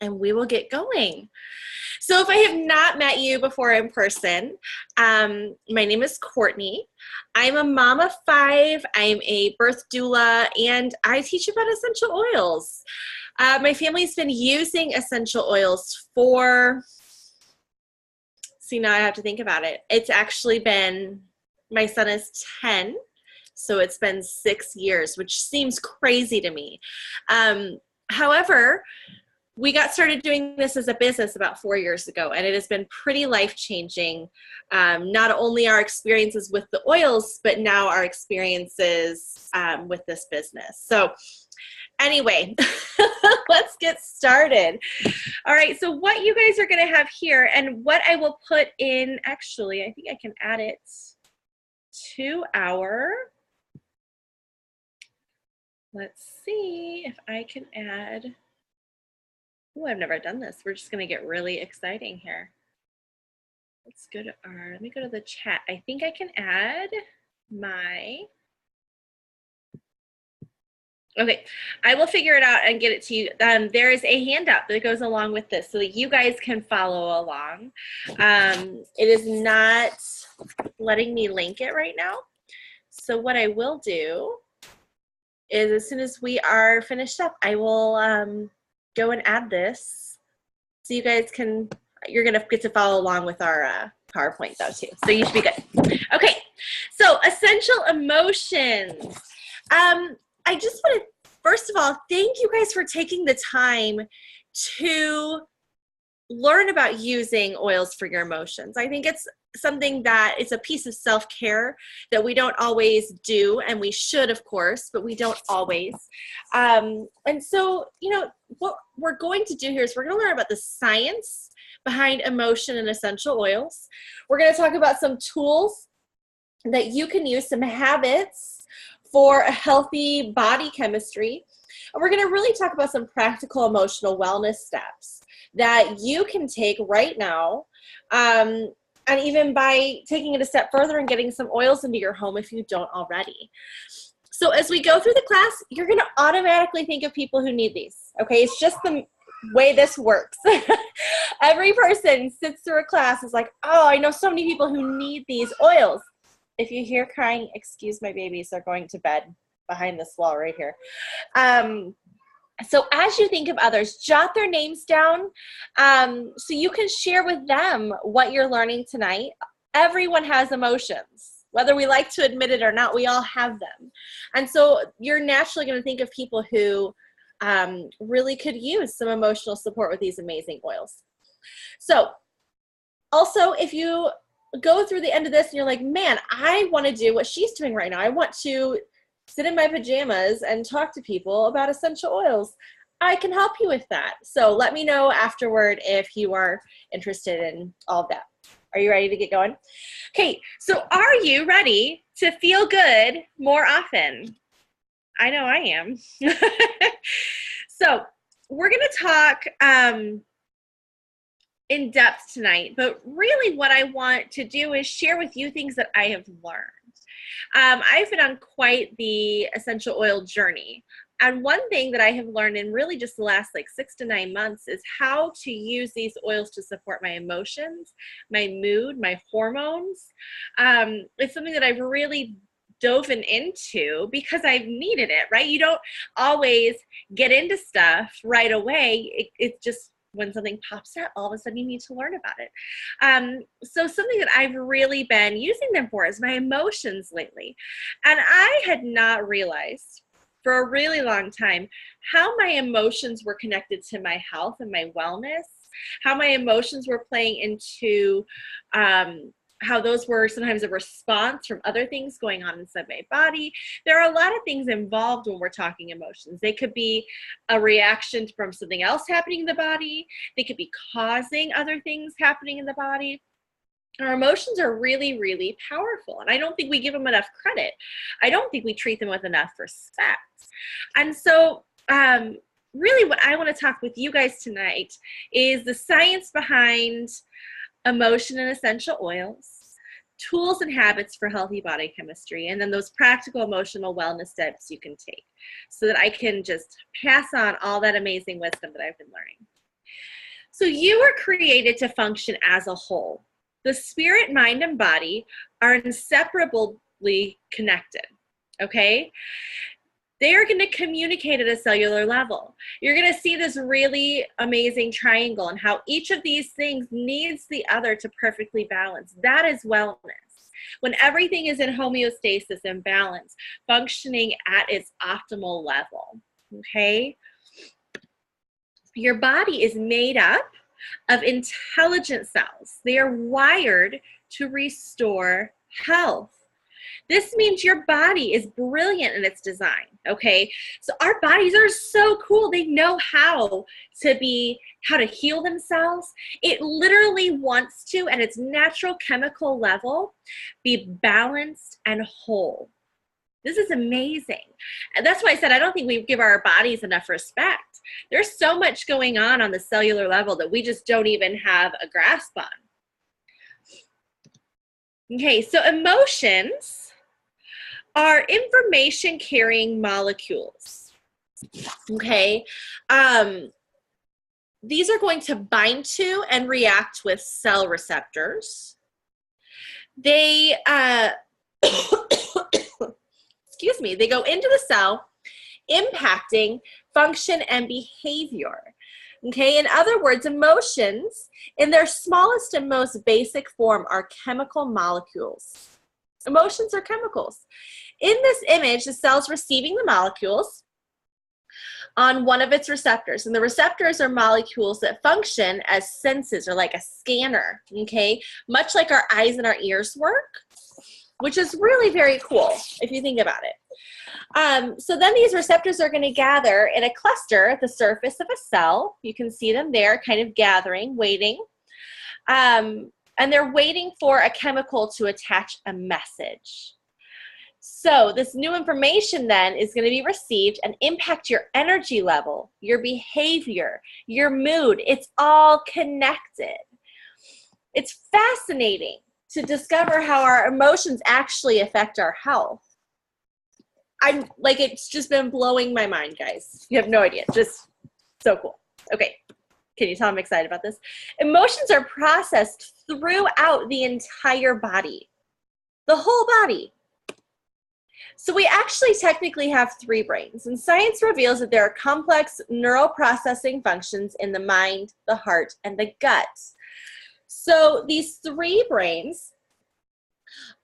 and we will get going. So if I have not met you before in person, my name is Courtney. I'm a mom of 5. I'm a birth doula, and I teach about essential oils. My family's been using essential oils for, see, now I have to think about it. It's actually been, my son is 10, so it's been 6 years, which seems crazy to me. However, we got started doing this as a business about 4 years ago, and it has been pretty life-changing. Not only our experiences with the oils, but now our experiences with this business. So anyway, let's get started. All right, so what you guys are going to have here, and what I will put in, actually, I think I can add it to our, let's see if I can add. Oh, I've never done this. We're just going to get really exciting here. Let's go to our, let me go to the chat. I think I can add my, okay, I will figure it out and get it to you. There is a handout that goes along with this so that you guys can follow along. It is not letting me link it right now. So what I will do is as soon as we are finished up, I will go and add this so you guys can, you're gonna get to follow along with our PowerPoint though too, so you should be good. Okay, so essential emotions. I just want to first of all thank you guys for taking the time to learn about using oils for your emotions. I think it's something that it's a piece of self-care that we don't always do, and we should, of course, but we don't always. And so, you know, what we're going to do here is we're going to learn about the science behind emotion and essential oils. We're going to talk about some tools that you can use, some habits for a healthy body chemistry. And we're going to really talk about some practical emotional wellness steps that you can take right now, and even by taking it a step further and getting some oils into your home if you don't already. So as we go through the class, you're going to automatically think of people who need these, okay? It's just the way this works. Every person sits through a class is like, oh, I know so many people who need these oils. If you hear crying, excuse my babies, they're going to bed behind this wall right here. So as you think of others, jot their names down so you can share with them what you're learning tonight. Everyone has emotions. Whether we like to admit it or not, we all have them. And so you're naturally going to think of people who really could use some emotional support with these amazing oils. So also, if you go through the end of this and you're like, man, I want to do what she's doing right now. I want to sit in my pajamas and talk to people about essential oils. I can help you with that. So let me know afterward if you are interested in all of that. Are you ready to get going? Okay, so are you ready to feel good more often? I know I am. So we're going to talk in depth tonight, but really what I want to do is share with you things that I have learned. I've been on quite the essential oil journey. And one thing that I have learned in really just the last like 6 to 9 months is how to use these oils to support my emotions, my mood, my hormones. It's something that I've really dove into because I've needed it, right? You don't always get into stuff right away. It's just when something pops out, all of a sudden you need to learn about it. So something that I've really been using them for is my emotions lately. And I had not realized for a really long time how my emotions were connected to my health and my wellness, how my emotions were playing into how those were sometimes a response from other things going on inside my body. There are a lot of things involved when we're talking emotions. They could be a reaction from something else happening in the body. They could be causing other things happening in the body. Our emotions are really, really powerful, and I don't think we give them enough credit. I don't think we treat them with enough respect. And so really what I want to talk with you guys tonight is the science behind emotion and essential oils, tools and habits for healthy body chemistry, and then those practical emotional wellness steps you can take so that I can just pass on all that amazing wisdom that I've been learning. So you were created to function as a whole. The spirit, mind, and body are inseparably connected, okay? They are going to communicate at a cellular level. You're going to see this really amazing triangle and how each of these things needs the other to perfectly balance. That is wellness. When everything is in homeostasis and balance, functioning at its optimal level, okay? Your body is made up of intelligent cells. They are wired to restore health. This means your body is brilliant in its design, okay? So our bodies are so cool. They know how to heal themselves. It literally wants to, at its natural chemical level, be balanced and whole. This is amazing. And that's why I said I don't think we give our bodies enough respect. There's so much going on the cellular level that we just don't even have a grasp on. Okay, so emotions are information carrying molecules. Okay, these are going to bind to and react with cell receptors. They excuse me, they go into the cell, impacting function and behavior. Okay, in other words, emotions in their smallest and most basic form are chemical molecules. Emotions are chemicals. In this image, the cell's receiving the molecules on one of its receptors, and the receptors are molecules that function as senses or like a scanner, okay, much like our eyes and our ears work, which is really very cool if you think about it. So then these receptors are going to gather in a cluster at the surface of a cell. You can see them there kind of gathering, waiting. And they're waiting for a chemical to attach a message. So this new information then is going to be received and impact your energy level, your behavior, your mood. It's all connected. It's fascinating to discover how our emotions actually affect our health. It's just been blowing my mind, guys. You have no idea. Just so cool. Okay. Can you tell I'm excited about this? Emotions are processed throughout the entire body, the whole body. So we actually technically have 3 brains, and science reveals that there are complex neural processing functions in the mind, the heart, and the gut. So these 3 brains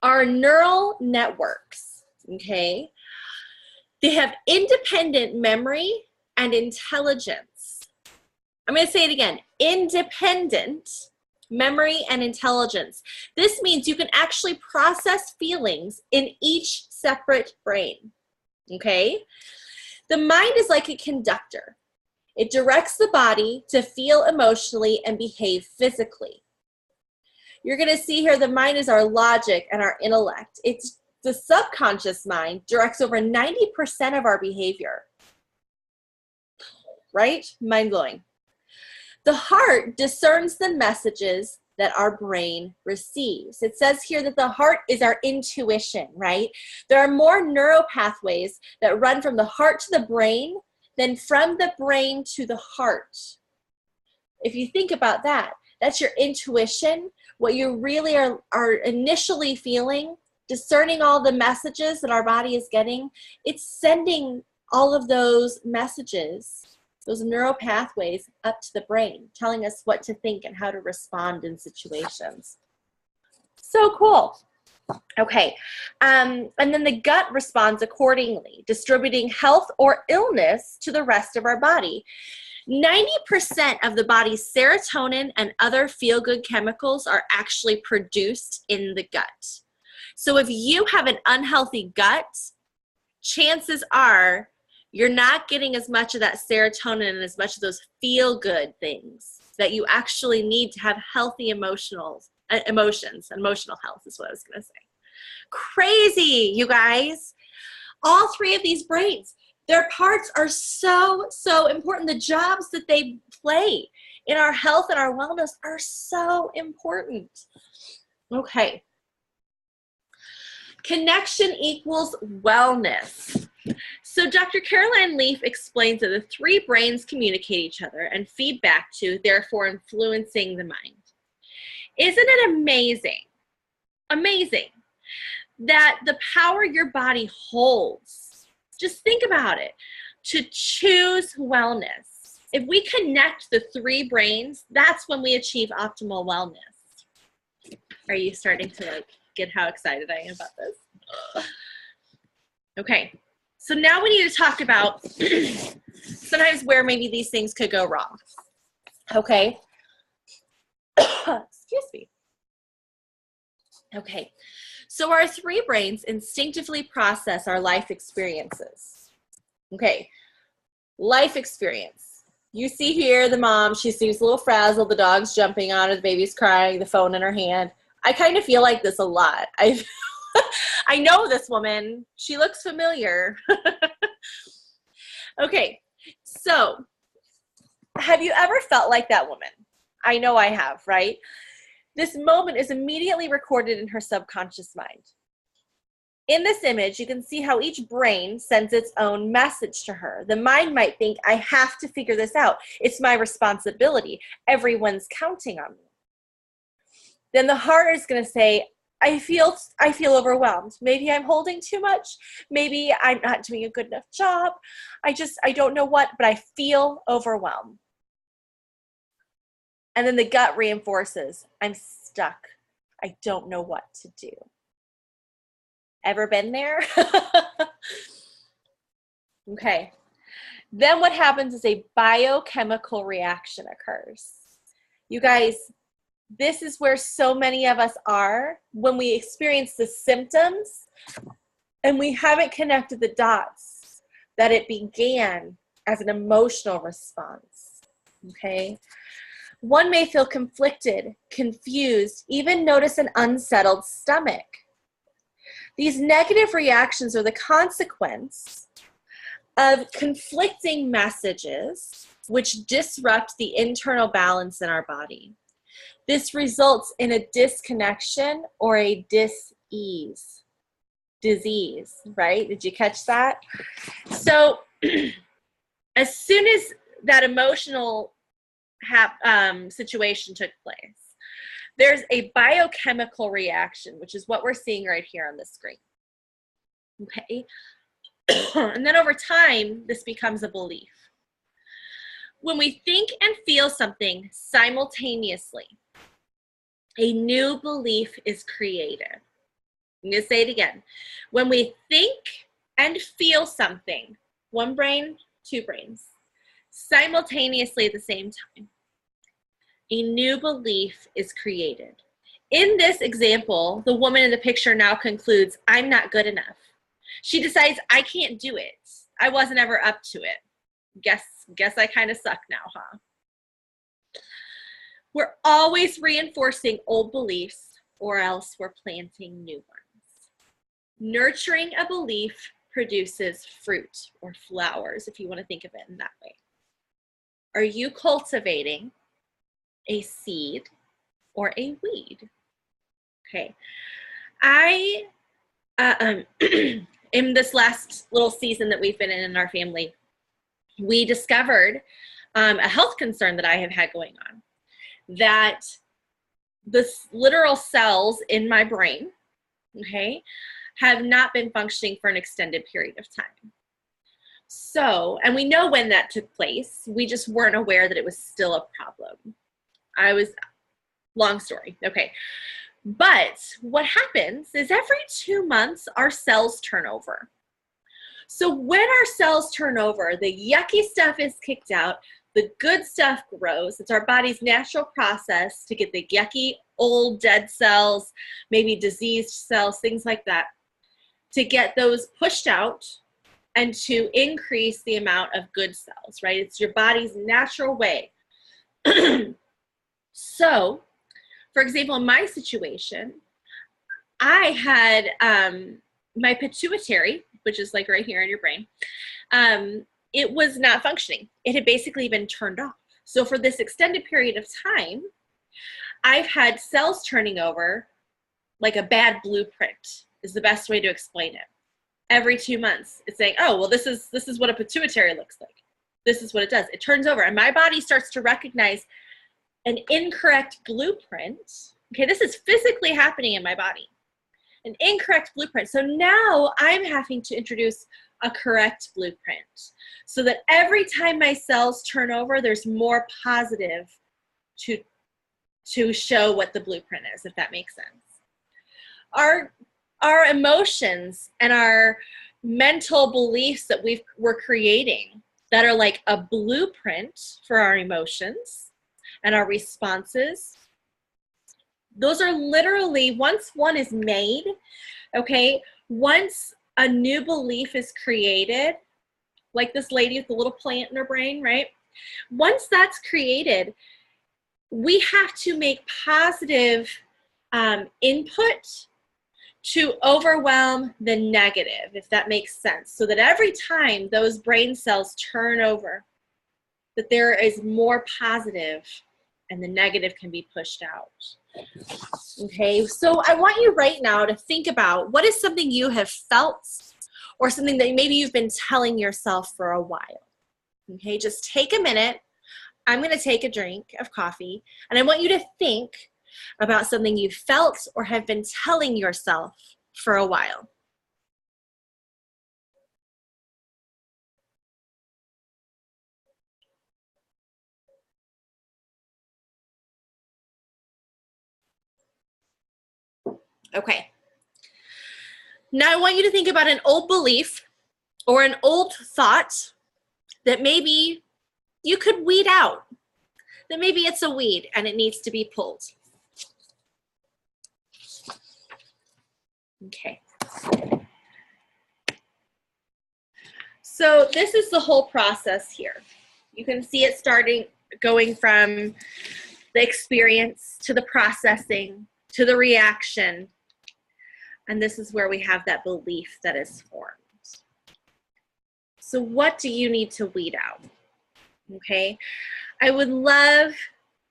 are neural networks, okay? They have independent memory and intelligence. I'm going to say it again, independent memory and intelligence. This means you can actually process feelings in each separate brain, okay? The mind is like a conductor. It directs the body to feel emotionally and behave physically. You're going to see here the mind is our logic and our intellect. It's the subconscious mind directs over 90% of our behavior, right? Mind-blowing. The heart discerns the messages that our brain receives. It says here that the heart is our intuition, right? There are more neural pathways that run from the heart to the brain than from the brain to the heart. If you think about that, that's your intuition, what you really are initially feeling, discerning all the messages that our body is getting. It's sending all of those messages, those neural pathways, up to the brain, telling us what to think and how to respond in situations. So cool. Okay, and then the gut responds accordingly, distributing health or illness to the rest of our body. 90% of the body's serotonin and other feel-good chemicals are actually produced in the gut. So if you have an unhealthy gut, chances are you're not getting as much of that serotonin and as much of those feel-good things that you actually need to have healthy emotions. Emotional health is what I was going to say. Crazy, you guys. All 3 of these brains, their parts are so, so important. The jobs that they play in our health and our wellness are so important. Okay. Connection equals wellness. So Dr. Caroline Leaf explains that the three brains communicate each other and feed back to, therefore influencing the mind. Isn't it amazing, amazing, that the power your body holds, just think about it, to choose wellness. If we connect the three brains, that's when we achieve optimal wellness. Are you starting to get how excited I am about this? Okay, so now we need to talk about sometimes where maybe these things could go wrong. Okay. Excuse me. Okay, so our three brains instinctively process our life experiences. Okay, life experience. You see here the mom, she seems a little frazzled, the dog's jumping on her, the baby's crying, the phone in her hand. I kind of feel like this a lot. I know this woman. She looks familiar. Okay, so have you ever felt like that woman? I know I have, right? This moment is immediately recorded in her subconscious mind. In this image, you can see how each brain sends its own message to her. The mind might think, I have to figure this out. It's my responsibility. Everyone's counting on me. Then the heart is going to say, I feel overwhelmed. Maybe I'm holding too much. Maybe I'm not doing a good enough job. I don't know what, but I feel overwhelmed. And then the gut reinforces, I'm stuck. I don't know what to do. Ever been there? Okay. Then what happens is a biochemical reaction occurs. You guys, this is where so many of us are when we experience the symptoms and we haven't connected the dots that it began as an emotional response. Okay. One may feel conflicted, confused, even notice an unsettled stomach. These negative reactions are the consequence of conflicting messages which disrupt the internal balance in our body. This results in a disconnection or a dis-ease, disease, right? Did you catch that? So as soon as that emotional situation took place, there's a biochemical reaction, which is what we're seeing right here on the screen. Okay. And then over time, this becomes a belief. When we think and feel something simultaneously, a new belief is created. I'm going to say it again. When we think and feel something, one brain, two brains, simultaneously at the same time, a new belief is created. In this example, the woman in the picture now concludes, I'm not good enough. She decides, I can't do it. I wasn't ever up to it. Guess I kind of suck now, huh? We're always reinforcing old beliefs, or else we're planting new ones. Nurturing a belief produces fruit or flowers, if you want to think of it in that way. Are you cultivating a seed or a weed? Okay. In this last little season that we've been in our family, we discovered a health concern that I have had going on, that the literal cells in my brain, okay, have not been functioning for an extended period of time. So, and we know when that took place, we just weren't aware that it was still a problem. Long story, okay. But what happens is every 2 months, our cells turn over. So when our cells turn over, the yucky stuff is kicked out, the good stuff grows. It's our body's natural process to get the yucky, old, dead cells, maybe diseased cells, things like that, to get those pushed out and to increase the amount of good cells, right? It's your body's natural way. So, for example, in my situation, I had my pituitary, which is like right here in your brain, it was not functioning. It had basically been turned off. So for this extended period of time, I've had cells turning over like a bad blueprint is the best way to explain it. every 2 months. It's saying, oh, well, this is what a pituitary looks like. This is what it does. It turns over, and my body starts to recognize an incorrect blueprint. Okay, this is physically happening in my body. An incorrect blueprint. So now I'm having to introduce a correct blueprint so that every time my cells turn over, there's more positive to show what the blueprint is, if that makes sense. Our emotions and our mental beliefs that we're creating that are like a blueprint for our emotions and our responses, those are literally, once one is made, okay, once a new belief is created, like this lady with the little plant in her brain, right? Once that's created, we have to make positive input to overwhelm the negative, if that makes sense. So that every time those brain cells turn over, that there is more positive and the negative can be pushed out. Okay, so I want you right now to think about what is something you have felt or something that maybe you've been telling yourself for a while. Okay, just take a minute. I'm going to take a drink of coffee, and I want you to think about something you felt or have been telling yourself for a while. Okay. Now I want you to think about an old belief or an old thought that maybe you could weed out, that maybe it's a weed and it needs to be pulled. Okay. So this is the whole process here. You can see it going from the experience to the processing to the reaction. And this is where we have that belief that is formed. So what do you need to weed out? Okay. I would love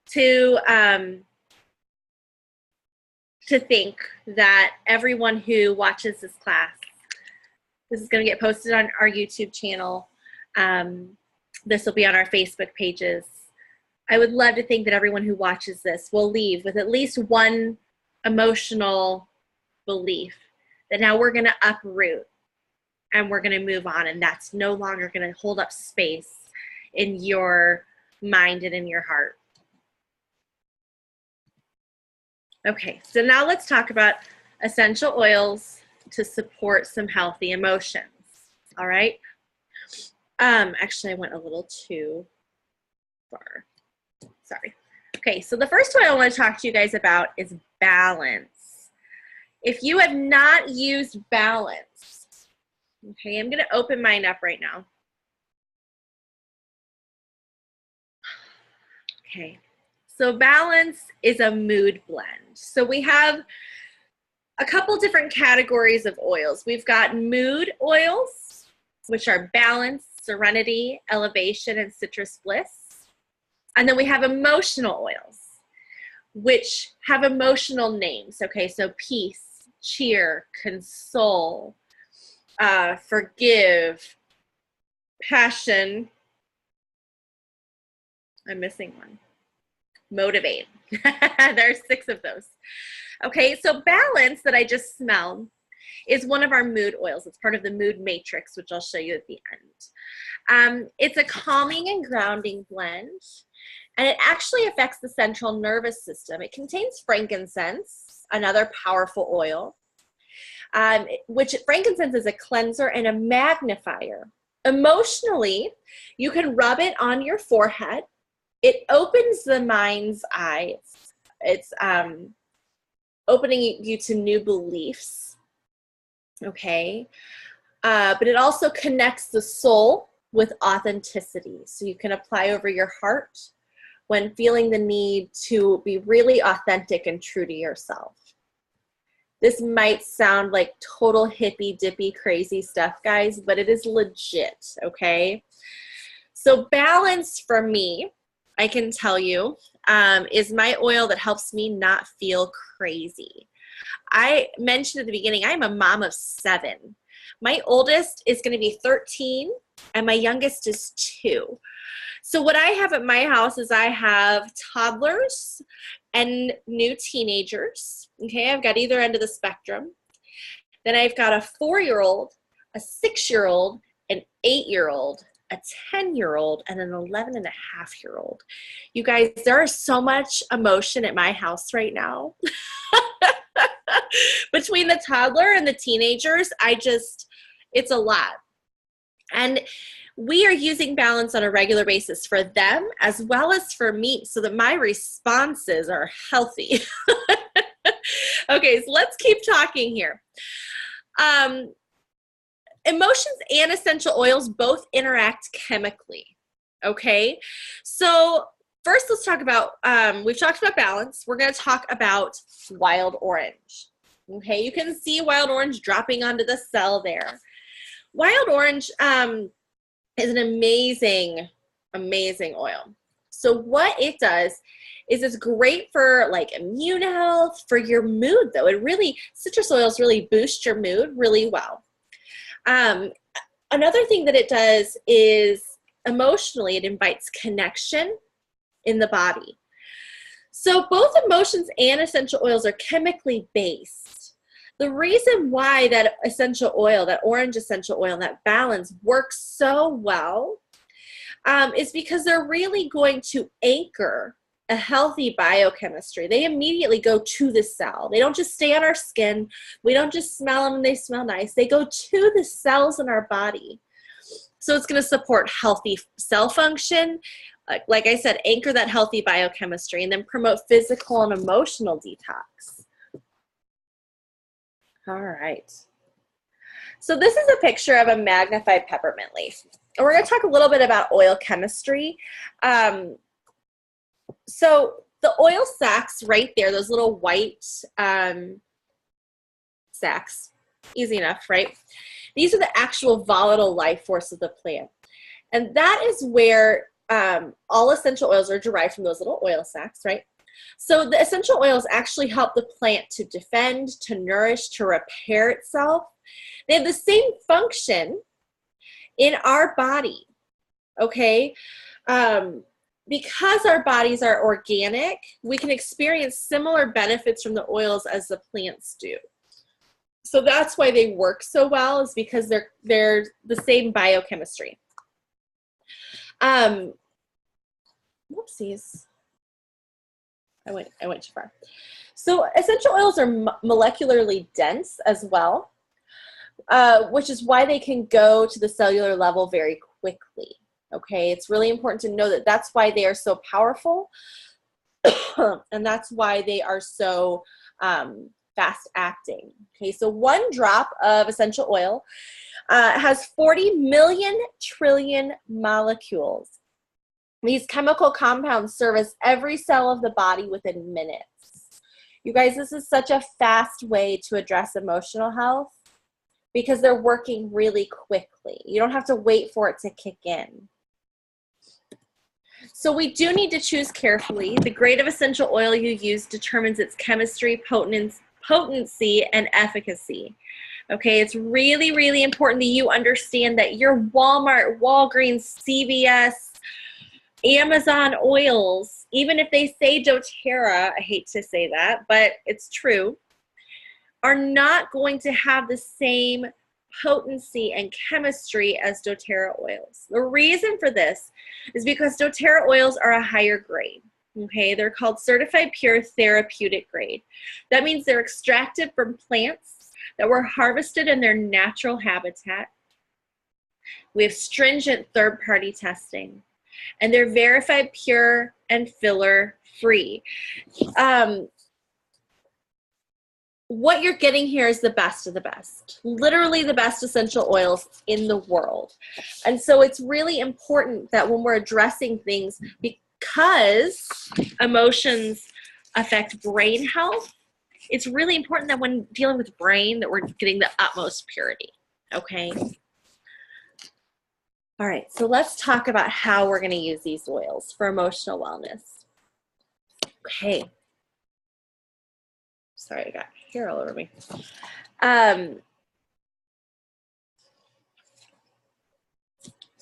to think that everyone who watches this class, this is going to get posted on our YouTube channel. This will be on our Facebook pages. I would love to think that everyone who watches this will leave with at least one emotional belief that now we're going to uproot and we're going to move on, and that's no longer going to hold up space in your mind and in your heart. Okay, so now let's talk about essential oils to support some healthy emotions. All right. Actually, I went a little too far. Sorry. Okay, so the first one I want to talk to you guys about is balance. If you have not used balance, okay, I'm going to open mine up right now. Okay, so balance is a mood blend. So we have a couple different categories of oils. We've got mood oils, which are balance, serenity, elevation, and citrus bliss. And then we have emotional oils, which have emotional names. Okay, so peace, cheer, console, forgive, passion. I'm missing one. Motivate. There's 6 of those. Okay, so balance that I just smelled is one of our mood oils. It's part of the mood matrix, which I'll show you at the end. It's a calming and grounding blend, and it actually affects the central nervous system. It contains frankincense, another powerful oil, which frankincense is a cleanser and a magnifier. Emotionally, you can rub it on your forehead. It opens the mind's eyes. It's opening you to new beliefs, okay? But it also connects the soul with authenticity. So you can apply over your heart when feeling the need to be really authentic and true to yourself. This might sound like total hippy dippy crazy stuff, guys, but it is legit, okay? So balance for me, I can tell you, is my oil that helps me not feel crazy. I mentioned at the beginning, I'm a mom of 7. My oldest is going to be 13 and my youngest is 2. So what I have at my house is I have toddlers and new teenagers. Okay, I've got either end of the spectrum. Then I've got a 4-year-old, a 6-year-old, an 8-year-old, a 10-year-old, and an 11-and-a-half-year-old. You guys, there is so much emotion at my house right now. Between the toddler and the teenagers, it's a lot. And we are using balance on a regular basis for them as well as for me so that my responses are healthy. Okay, so let's keep talking here. Emotions and essential oils both interact chemically. Okay, so first let's talk about, we've talked about balance. We're going to talk about wild orange. Okay, you can see wild orange dropping onto the cell there. Wild orange is an amazing, amazing oil. So what it does is it's great for like immune health, for your mood though. Citrus oils really boost your mood really well. Another thing that it does is emotionally, it invites connection in the body. So both emotions and essential oils are chemically based. The reason why that essential oil, that orange essential oil, that balance works so well is because they're really going to anchor a healthy biochemistry. They immediately go to the cell. They don't just stay on our skin. We don't just smell them and they smell nice. They go to the cells in our body. So it's going to support healthy cell function. Like I said, anchor that healthy biochemistry and then promote physical and emotional detox. All right. So this is a picture of a magnified peppermint leaf. And we're going to talk a little bit about oil chemistry. So the oil sacs right there, those little white sacs, easy enough, right? These are the actual volatile life force of the plant. And that is where all essential oils are derived from those little oil sacs, right? So the essential oils actually help the plant to defend, to nourish, to repair itself. They have the same function in our body, okay? Because our bodies are organic, we can experience similar benefits from the oils as the plants do. So that's why they work so well, is because they're the same biochemistry. Whoopsies. I went too far. So essential oils are molecularly dense as well, which is why they can go to the cellular level very quickly. Okay, it's really important to know that that's why they are so powerful, and that's why they are so fast acting. Okay, so 1 drop of essential oil has 40 million trillion molecules. These chemical compounds service every cell of the body within minutes. You guys, this is such a fast way to address emotional health because they're working really quickly. You don't have to wait for it to kick in. So we do need to choose carefully. The grade of essential oil you use determines its chemistry, potency, and efficacy. Okay, it's really, really important that you understand that your Walmart, Walgreens, CVS, Amazon oils, even if they say doTERRA, I hate to say that, but it's true, are not going to have the same potency and chemistry as doTERRA oils. The reason for this is because doTERRA oils are a higher grade. Okay, they're called certified pure therapeutic grade. That means they're extracted from plants that were harvested in their natural habitat. We have stringent third-party testing, and they're verified pure and filler free. What you're getting here is the best of the best, literally the best essential oils in the world. And so it's really important that when we're addressing things, because emotions affect brain health, it's really important that when dealing with brain that we're getting the utmost purity, okay? All right, so let's talk about how we're gonna use these oils for emotional wellness. Okay. Sorry, I got hair all over me.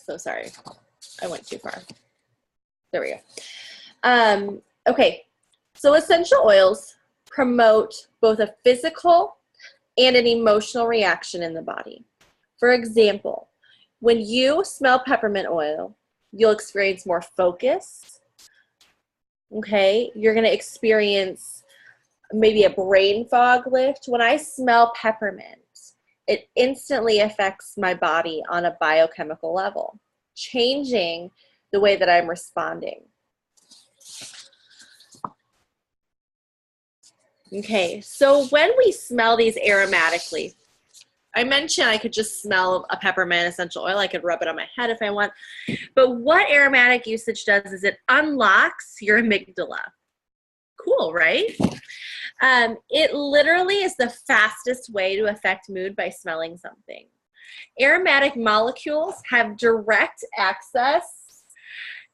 So sorry. I went too far. There we go. Okay. So essential oils promote both a physical and an emotional reaction in the body. For example, when you smell peppermint oil, you'll experience more focus. Okay. You're going to experience maybe a brain fog lift. When I smell peppermint, it instantly affects my body on a biochemical level, changing the way that I'm responding. Okay, so when we smell these aromatically, I mentioned I could just smell a peppermint essential oil. I could rub it on my head if I want. But what aromatic usage does is it unlocks your amygdala. Cool, right? It literally is the fastest way to affect mood by smelling something. Aromatic molecules have direct access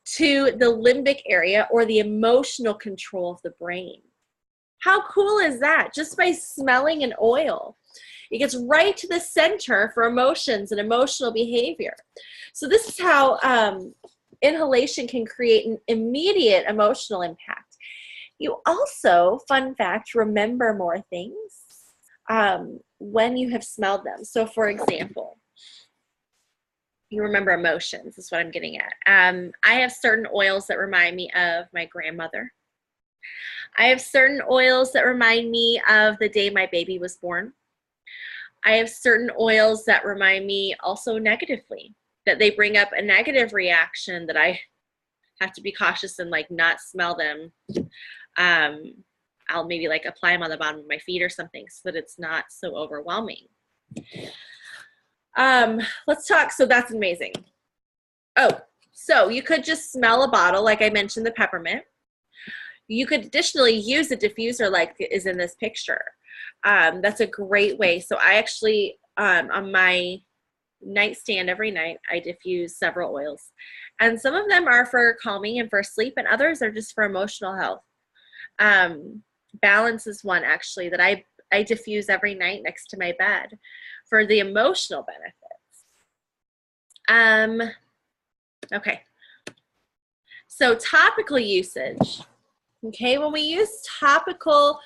to the limbic area, or the emotional control of the brain. How cool is that? Just by smelling an oil, it gets right to the center for emotions and emotional behavior. So this is how inhalation can create an immediate emotional impact. You also, fun fact, remember more things when you have smelled them. So for example, you remember emotions, is what I'm getting at. I have certain oils that remind me of my grandmother. I have certain oils that remind me of the day my baby was born. I have certain oils that remind me also negatively, that they bring up a negative reaction that I have to be cautious and like not smell them. I'll maybe like apply them on the bottom of my feet or something so that it's not so overwhelming. Let's talk. So that's amazing. Oh, so you could just smell a bottle, like I mentioned, the peppermint. You could additionally use a diffuser like is in this picture. That's a great way. So I actually, on my nightstand every night, I diffuse several oils. And some of them are for calming and for sleep, and others are just for emotional health. Balance is one actually that I diffuse every night next to my bed for the emotional benefits. Okay. So topical usage. Okay, when we use topical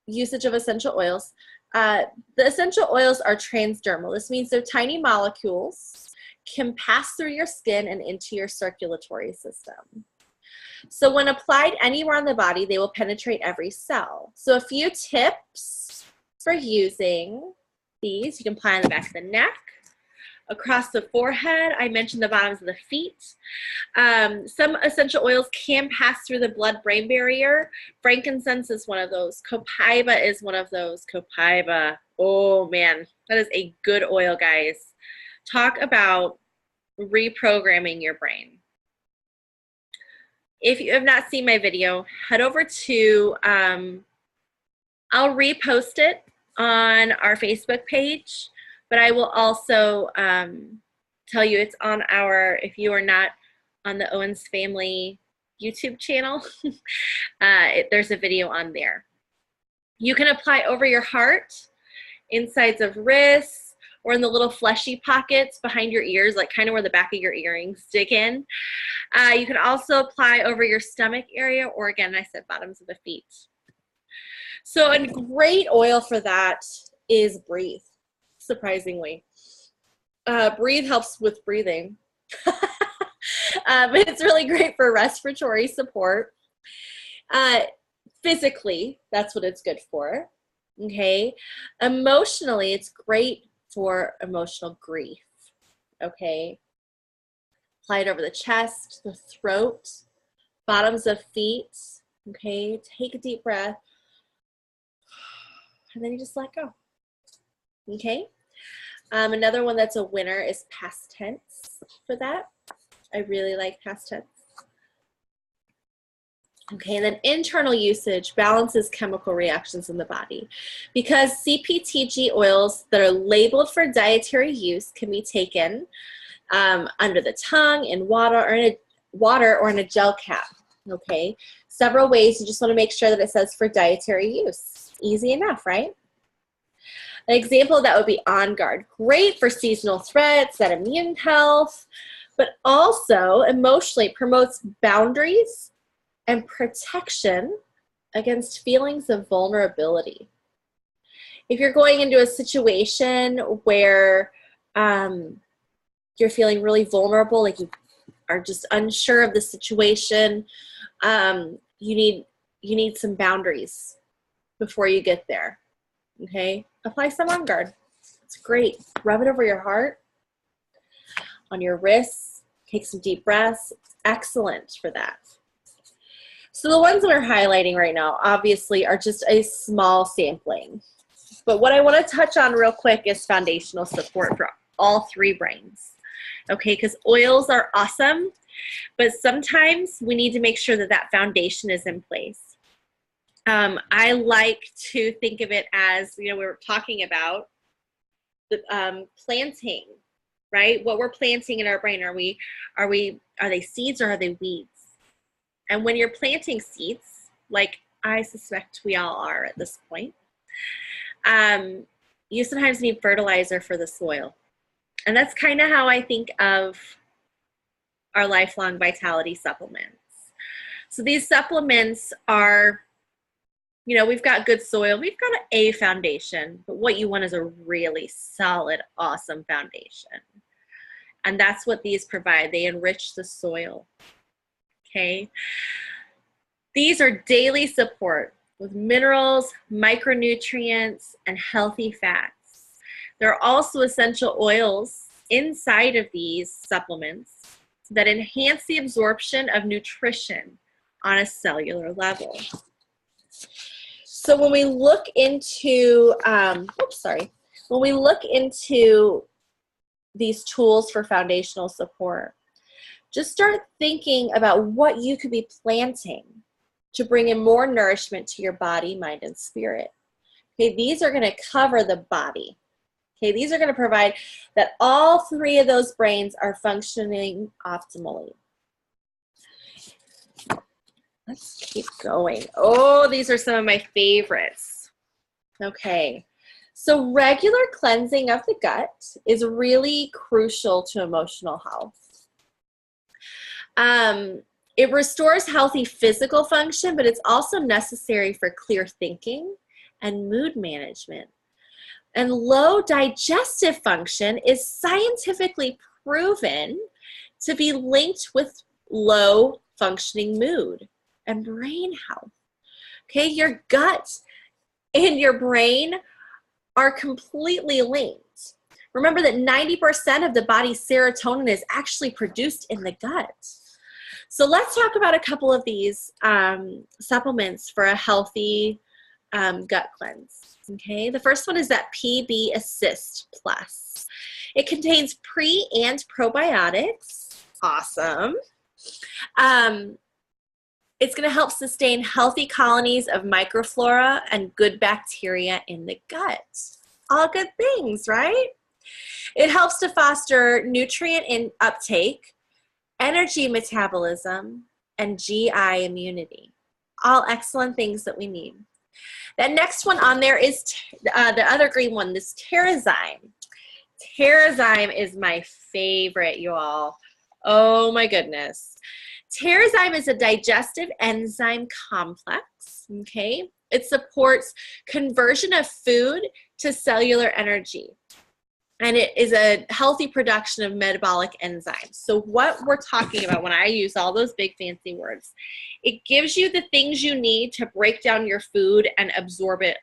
usage of essential oils, the essential oils are transdermal. This means they're tiny molecules, can pass through your skin and into your circulatory system. So when applied anywhere on the body, they will penetrate every cell. So a few tips for using these: you can apply on the back of the neck, across the forehead. I mentioned the bottoms of the feet. Some essential oils can pass through the blood-brain barrier. Frankincense is one of those. Copaiba is one of those. Copaiba, oh man, that is a good oil, guys. Talk about reprogramming your brain. If you have not seen my video, head over to, I'll repost it on our Facebook page, but I will also tell you it's on our, if you are not on the Owens Family YouTube channel, there's a video on there. You can apply over your heart, insides of wrists, or in the little fleshy pockets behind your ears, like kind of where the back of your earrings dig in. You can also apply over your stomach area, or again, I said bottoms of the feet. So a great oil for that is Breathe, surprisingly. Breathe helps with breathing. It's really great for respiratory support. Physically, that's what it's good for. Okay. Emotionally, it's great for emotional grief. Okay. Apply it over the chest, the throat, bottoms of feet. Okay. Take a deep breath. And then you just let go. Okay. Another one that's a winner is past tense for that. I really like past tense. Okay, and then internal usage balances chemical reactions in the body. Because CPTG oils that are labeled for dietary use can be taken under the tongue, in water, or in a gel cap. Okay, several ways. You just want to make sure that it says for dietary use. Easy enough, right? An example of that would be On Guard. Great for seasonal threats, that immune health, but also emotionally promotes boundaries and protection against feelings of vulnerability. If you're going into a situation where you're feeling really vulnerable, like you are just unsure of the situation, you need some boundaries before you get there. Okay, apply some On Guard. It's great. Rub it over your heart, on your wrists. Take some deep breaths. It's excellent for that. So the ones that we're highlighting right now, obviously, are just a small sampling. But what I want to touch on real quick is foundational support for all three brains. Okay, because oils are awesome, but sometimes we need to make sure that that foundation is in place. I like to think of it as, we were talking about the planting, right? What we're planting in our brain, are they seeds or are they weeds? And when you're planting seeds, like I suspect we all are at this point, you sometimes need fertilizer for the soil. And that's kind of how I think of our Lifelong Vitality supplements. So these supplements are, we've got good soil, we've got a foundation, but what you want is a really solid, awesome foundation. And that's what these provide. They enrich the soil. Okay. These are daily support with minerals, micronutrients, and healthy fats. There are also essential oils inside of these supplements that enhance the absorption of nutrition on a cellular level. So when we look into, when we look into these tools for foundational support, just start thinking about what you could be planting to bring in more nourishment to your body, mind, and spirit. Okay, these are going to cover the body. Okay, these are going to provide that all three of those brains are functioning optimally. Let's keep going. Oh, these are some of my favorites. Okay, so regular cleansing of the gut is really crucial to emotional health. It restores healthy physical function, but it's also necessary for clear thinking and mood management. And low digestive function is scientifically proven to be linked with low functioning mood and brain health. Okay, your gut and your brain are completely linked. Remember that 90% of the body's serotonin is actually produced in the gut. So let's talk about a couple of these supplements for a healthy gut cleanse. Okay, the first one is that PB Assist Plus. It contains pre and probiotics. Awesome. It's going to help sustain healthy colonies of microflora and good bacteria in the gut. All good things, right? It helps to foster nutrient uptake, energy metabolism, and GI immunity. All excellent things that we need. That next one on there is the other green one, this Terrazyme. Terrazyme is my favorite, you all. Oh my goodness. Terrazyme is a digestive enzyme complex, okay? It supports conversion of food to cellular energy. And it is a healthy production of metabolic enzymes. So what we're talking about when I use all those big fancy words, it gives you the things you need to break down your food and absorb it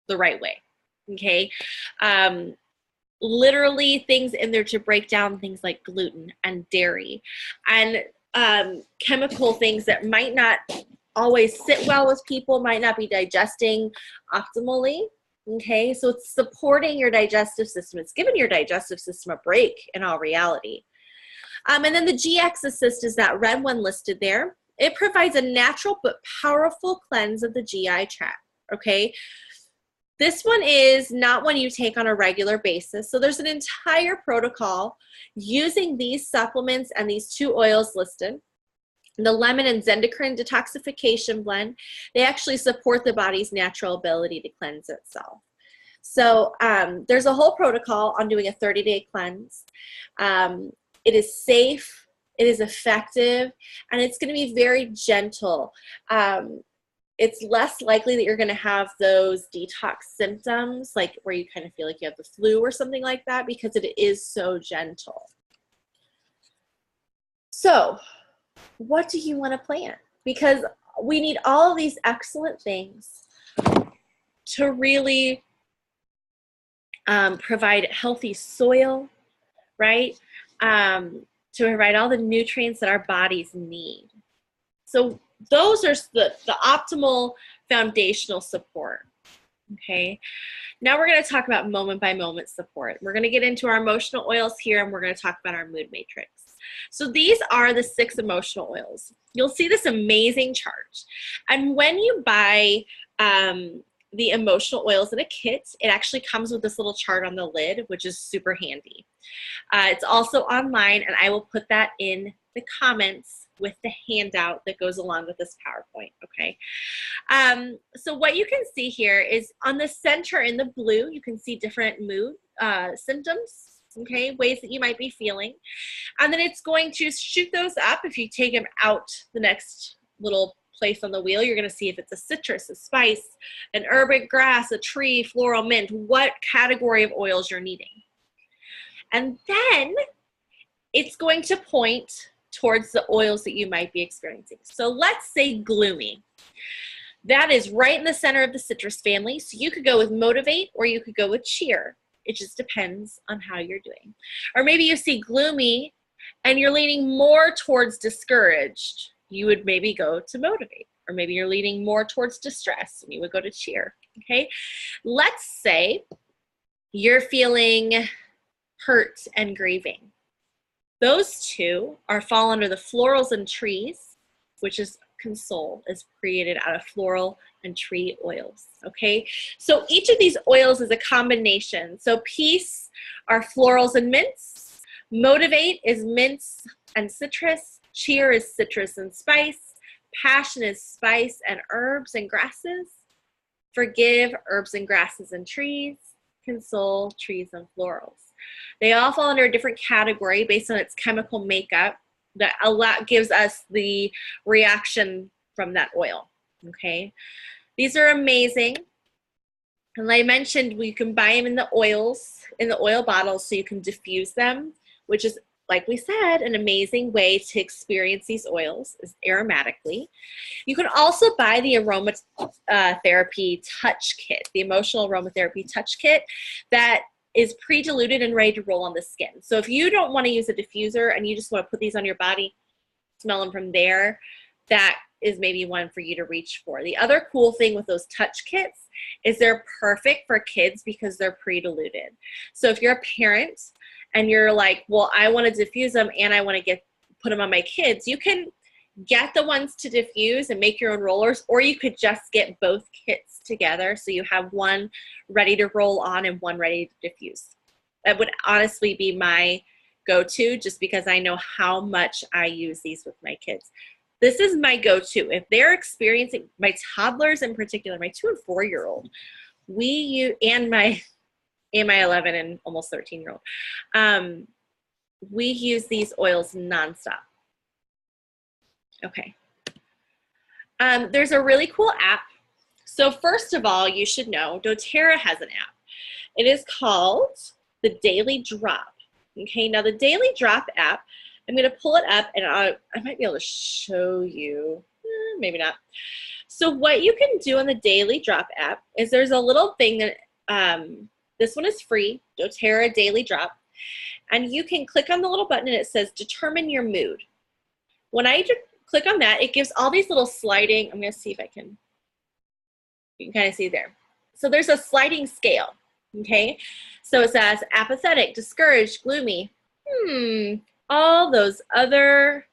the right way, okay? Literally things in there to break down things like gluten and dairy and chemical things that might not always sit well with people, might not be digesting optimally. Okay, so it's supporting your digestive system. It's giving your digestive system a break in all reality. And then the GX Assist is that red one listed there. It provides a natural but powerful cleanse of the GI tract. Okay, this one is not one you take on a regular basis. So there's an entire protocol using these supplements and these two oils listed. The lemon and zendecrine detoxification blend, they actually support the body's natural ability to cleanse itself. So there's a whole protocol on doing a 30-day cleanse. It is safe, it is effective, and it's going to be very gentle. It's less likely that you're going to have those detox symptoms, like where you kind of feel like you have the flu or something like that, because it is so gentle. So what do you want to plant? Because we need all of these excellent things to really provide healthy soil, right? To provide all the nutrients that our bodies need. So those are the optimal foundational support, okay? Now we're going to talk about moment by moment support. We're going to get into our emotional oils here, and we're going to talk about our mood matrix. So these are the 6 emotional oils. You'll see this amazing chart. And when you buy the emotional oils in a kit, it actually comes with this little chart on the lid, which is super handy. It's also online, and I will put that in the comments with the handout that goes along with this PowerPoint, okay? So what you can see here is on the center in the blue, you can see different mood symptoms, okay, ways that you might be feeling. And then it's going to shoot those up. If you take them out the next little place on the wheel, you're going to see if it's a citrus, a spice, an herbic grass, a tree, floral, mint, what category of oils you're needing. And then it's going to point towards the oils that you might be experiencing. So let's say gloomy. That is right in the center of the citrus family. So you could go with motivate, or you could go with cheer. It just depends on how you're doing. Or maybe you see gloomy and you're leaning more towards discouraged. You would maybe go to motivate. Or maybe you're leaning more towards distress and you would go to cheer, okay? Let's say you're feeling hurt and grieving. Those two fall under the florals and trees, which is console, is created out of floral and tree oils, okay? So each of these oils is a combination. So peace are florals and mints. Motivate is mints and citrus. Cheer is citrus and spice. Passion is spice and herbs and grasses. Forgive, herbs and grasses and trees. Console, trees and florals. They all fall under a different category based on its chemical makeup that gives us the reaction from that oil, okay? These are amazing. And like I mentioned, we can buy them in the oil bottles so you can diffuse them, which is, like we said, an amazing way to experience these oils is aromatically. You can also buy the aromatherapy touch kit, the emotional aromatherapy touch kit that is pre-diluted and ready to roll on the skin. So if you don't want to use a diffuser and you just want to put these on your body, smell them from there, that is maybe one for you to reach for. The other cool thing with those touch kits is they're perfect for kids because they're pre-diluted. So if you're a parent and you're like, well, I want to diffuse them and I want to put them on my kids, you can get the ones to diffuse and make your own rollers, or you could just get both kits together so you have one ready to roll on and one ready to diffuse. That would honestly be my go-to, just because I know how much I use these with my kids. This is my go-to. If they're experiencing, my toddlers in particular, my 2 and 4-year-old, and my 11 and almost 13-year-old, we use these oils nonstop. Okay. There's a really cool app. So first of all, you should know doTERRA has an app. It is called the Daily Drop. Okay, now the Daily Drop app, I'm going to pull it up and I might be able to show you, maybe not. So what you can do on the Daily Drop app is there's a little thing that, this one is free, doTERRA Daily Drop, and you can click on the little button and it says determine your mood. When I click on that, it gives all these little sliding, I'm going to see if you can kind of see there. So there's a sliding scale, okay? So it says apathetic, discouraged, gloomy, all those other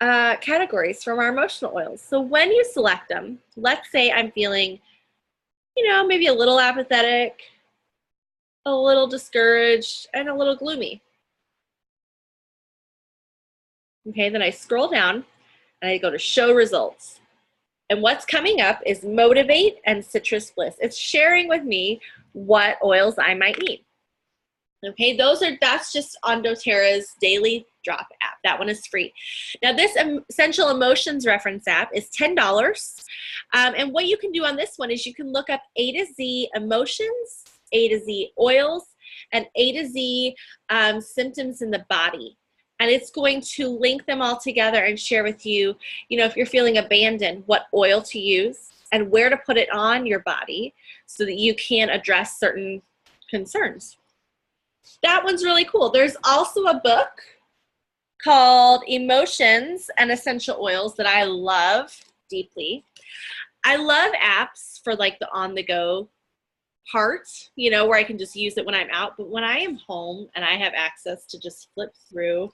categories from our emotional oils. So when you select them, let's say I'm feeling, maybe a little apathetic, a little discouraged, and a little gloomy. Okay, then I scroll down and I go to show results. And what's coming up is Motivate and Citrus Bliss. It's sharing with me what oils I might need. Okay, that's just on doTERRA's daily drop app. That one is free. Now this Essential Emotions reference app is $10. And what you can do on this one is you can look up A to Z emotions, A to Z oils, and A to Z symptoms in the body. And it's going to link them all together and share with you, if you're feeling abandoned, what oil to use and where to put it on your body so that you can address certain concerns. That one's really cool. There's also a book called Emotions and Essential Oils that I love deeply. I love apps for like the on-the-go part, where I can just use it when I'm out. But when I am home and I have access to just flip through,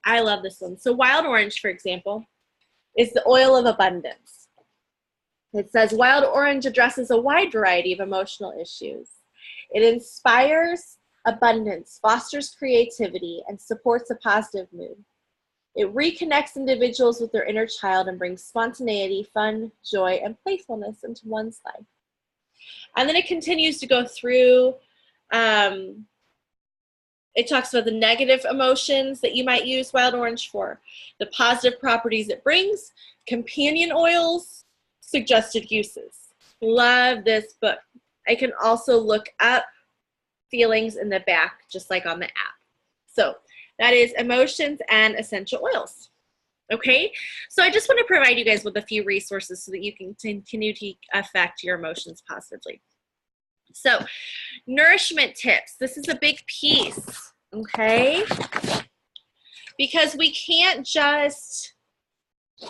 I love this one. So Wild Orange, for example, is the oil of abundance. It says Wild Orange addresses a wide variety of emotional issues. It inspires abundance, fosters creativity, and supports a positive mood. It reconnects individuals with their inner child and brings spontaneity, fun, joy, and playfulness into one's life. And then it continues to go through, it talks about the negative emotions that you might use Wild Orange for, the positive properties it brings, companion oils, suggested uses. Love this book. I can also look up feelings in the back, just like on the app. So that is Emotions and Essential Oils. Okay, so I just want to provide you guys with a few resources so that you can continue to affect your emotions positively. So, nourishment tips. This is a big piece, okay? Because we can't just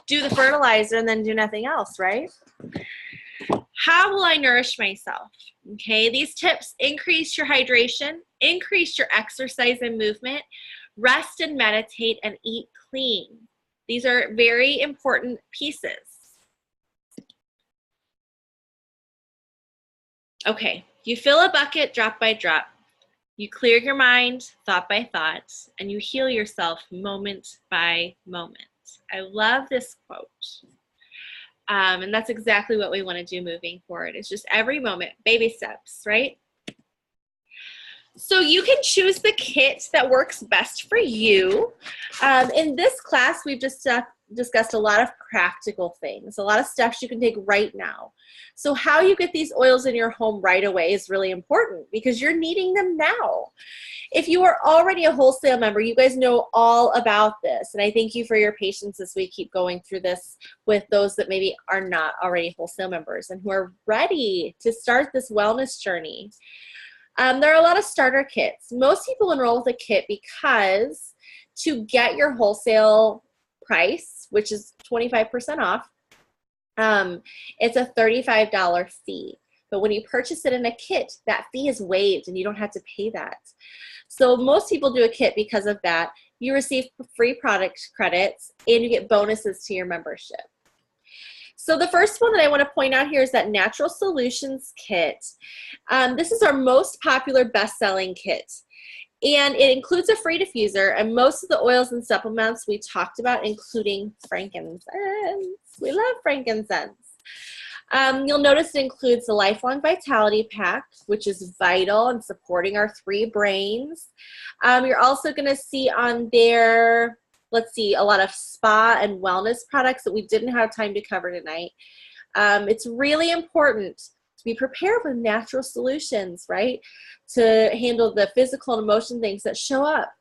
do the fertilizer and then do nothing else, right? How will I nourish myself? Okay, these tips: increase your hydration, increase your exercise and movement, rest and meditate, and eat clean. These are very important pieces. Okay, you fill a bucket drop by drop. You clear your mind thought by thought, and you heal yourself moment by moment. I love this quote. And that's exactly what we want to do moving forward. It's just every moment, baby steps, right? So you can choose the kit that works best for you. In this class, we've just discussed a lot of practical things, a lot of steps you can take right now. So how you get these oils in your home right away is really important because you're needing them now. If you are already a wholesale member, you guys know all about this. And I thank you for your patience as we keep going through this with those that maybe are not already wholesale members and who are ready to start this wellness journey. There are a lot of starter kits. Most people enroll with a kit because to get your wholesale price, which is 25% off, it's a $35 fee. But when you purchase it in a kit, that fee is waived and you don't have to pay that. So most people do a kit because of that. You receive free product credits and you get bonuses to your membership. So the first one that I want to point out here is that Natural Solutions Kit. This is our most popular best-selling kit. And it includes a free diffuser and most of the oils and supplements we talked about, including frankincense. We love frankincense. You'll notice it includes the Lifelong Vitality Pack, which is vital in supporting our 3 brains. You're also going to see on there, let's see, a lot of spa and wellness products that we didn't have time to cover tonight. It's really important to be prepared with natural solutions, right, to handle the physical and emotional things that show up.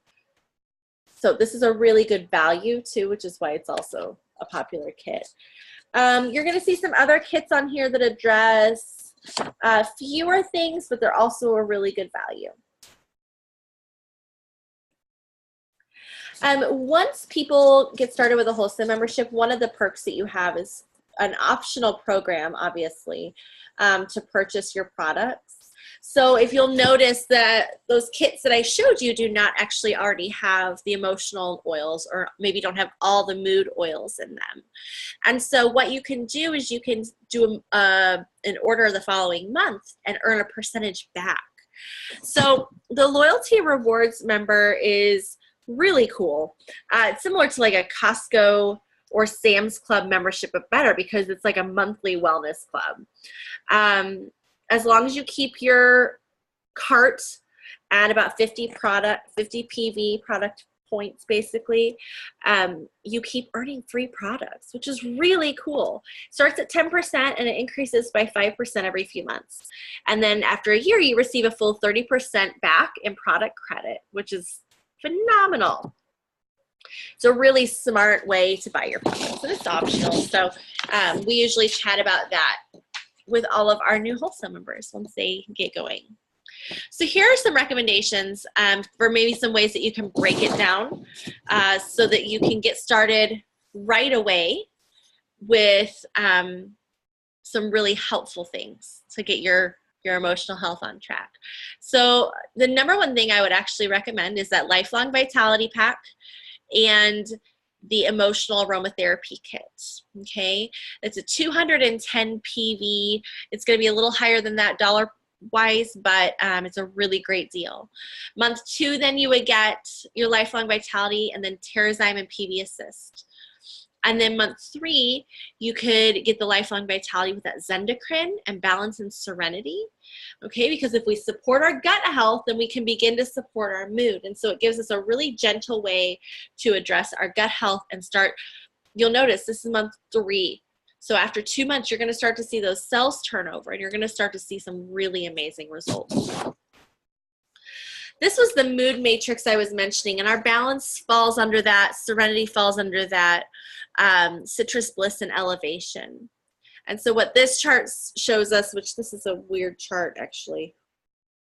So this is a really good value too, which is why it's also a popular kit. You're going to see some other kits on here that address fewer things, but they're also a really good value. Once people get started with a wholesale membership, one of the perks that you have is an optional program, obviously, to purchase your products. So if you'll notice that those kits that I showed you do not actually already have the emotional oils, or maybe don't have all the mood oils in them. And so what you can do is you can do an order the following month and earn a percentage back. So the Loyalty Rewards member is really cool. It's similar to like a Costco or Sam's Club membership, but better because it's like a monthly wellness club. As long as you keep your cart at about 50 PV product points, basically, you keep earning free products, which is really cool. Starts at 10% and it increases by 5% every few months. And then after a year, you receive a full 30% back in product credit, which is phenomenal. It's a really smart way to buy your products, and it's optional. So we usually chat about that with all of our new wholesale members once they get going. So here are some recommendations for maybe some ways that you can break it down so that you can get started right away with some really helpful things to get your emotional health on track. So the number one thing I would actually recommend is that Lifelong Vitality Pack and the Emotional Aromatherapy Kit. Okay, it's a 210 PV. It's going to be a little higher than that dollar-wise, but it's a really great deal. Month 2, then you would get your Lifelong Vitality and then Terrazyme and PV Assist. And then month 3, you could get the Lifelong Vitality with that Zendocrine and Balance and Serenity, okay? Because if we support our gut health, then we can begin to support our mood. And so it gives us a really gentle way to address our gut health and start. You'll notice this is month 3. So after 2 months, you're going to start to see those cells turn over, and you're going to start to see some really amazing results. This was the mood matrix I was mentioning, and our balance falls under that, serenity falls under that, citrus bliss and elevation. And so what this chart shows us, which this is a weird chart actually,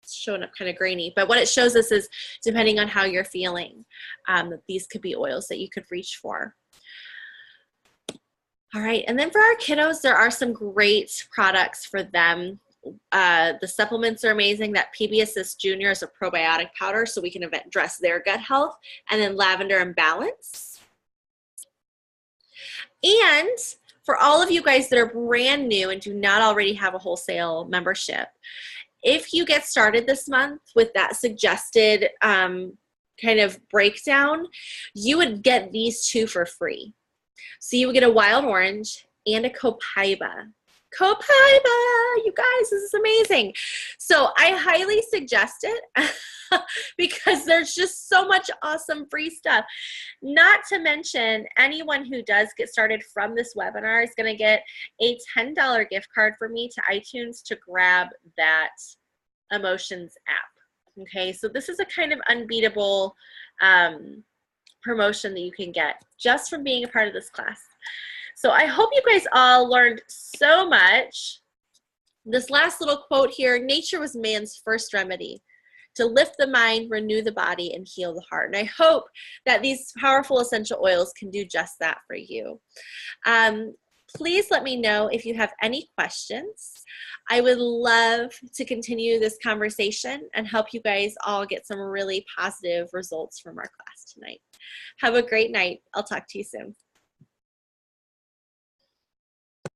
it's showing up kind of grainy, but what it shows us is depending on how you're feeling, that these could be oils that you could reach for. All right, and then for our kiddos, there are some great products for them. The supplements are amazing. That PB Assist Junior is a probiotic powder, so we can address their gut health. And then Lavender and Balance. And for all of you guys that are brand new and do not already have a wholesale membership, if you get started this month with that suggested kind of breakdown, you would get these 2 for free. So you would get a Wild Orange and a Copaiba. Copaiba, you guys, this is amazing. So I highly suggest it because there's just so much awesome free stuff. Not to mention, anyone who does get started from this webinar is going to get a $10 gift card from me to iTunes to grab that Emotions app. Okay, so this is a kind of unbeatable promotion that you can get just from being a part of this class. So I hope you guys all learned so much. This last little quote here, nature was man's first remedy to lift the mind, renew the body, and heal the heart. And I hope that these powerful essential oils can do just that for you. Please let me know if you have any questions. I would love to continue this conversation and help you guys all get some really positive results from our class tonight. Have a great night. I'll talk to you soon.